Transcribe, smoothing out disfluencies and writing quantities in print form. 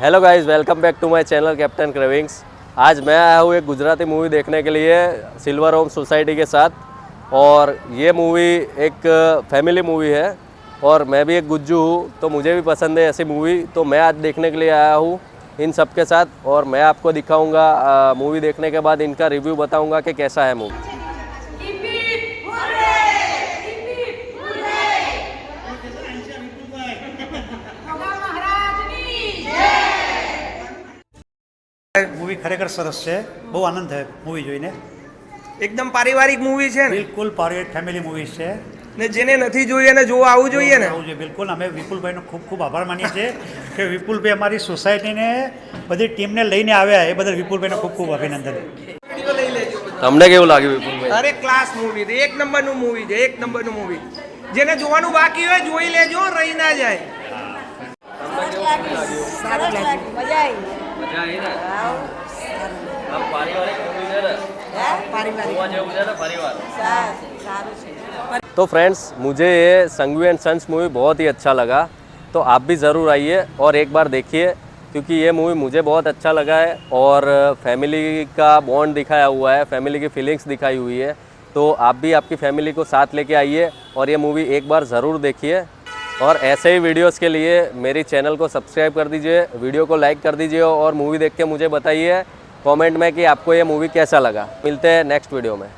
Hello guys, welcome back to my channel captain cravings. आज मैं आया हूँ एक गुजराती मूवी देखने के लिए सिल्वर होम सोसाइटी के साथ। और ये मूवी एक फैमिली मूवी है और मैं भी एक गुज्जू हूँ, तो मुझे भी पसंद है ऐसी मूवी। तो मैं आज देखने के लिए आया हूँ इन सब के साथ और मैं आपको दिखाऊंगा मूवी देखने के बाद इनका रिव्यू बताऊंगा कि कैसा है मूवी। મૂવી ખરેખર સરસ છે, બહુ આનંદ થાય મૂવી જોઈને। એકદમ પારિવારિક મૂવી છે ને, બિલકુલ પારિવારિક ફેમિલી મૂવી છે ને જેને નથી જોઈ અને જોવા આવવું જોઈએ ને। આવું જોઈએ બિલકુલ। અમે વિપુલભાઈનો ખૂબ ખૂબ આભાર માનીએ છીએ કે વિપુલભાઈ અમારી સોસાયટીને બધી ટીમને લઈને આવ્યા, એ બદલ વિપુલભાઈનો ખૂબ ખૂબ અભિનંદન। તમને કેવું લાગ્યું વિપુલભાઈ? અરે ક્લાસ મૂવી છે, એક નંબરનું મૂવી છે, એક નંબરનું મૂવી। જેને જોવાનું બાકી હોય જોઈ લેજો, રહી ના જાય। तो फ्रेंड्स, मुझे ये संघवी एंड सन्स मूवी बहुत ही अच्छा लगा, तो आप भी ज़रूर आइए और एक बार देखिए, क्योंकि ये मूवी मुझे बहुत अच्छा लगा है और फैमिली का बॉन्ड दिखाया हुआ है, फैमिली की फीलिंग्स दिखाई हुई है। तो आप भी आपकी फैमिली को साथ लेके आइए और ये मूवी एक बार ज़रूर देखिए। और ऐसे ही वीडियोस के लिए मेरी चैनल को सब्सक्राइब कर दीजिए, वीडियो को लाइक कर दीजिए और मूवी देख के मुझे बताइए कमेंट में कि आपको ये मूवी कैसा लगा। मिलते हैं नेक्स्ट वीडियो में।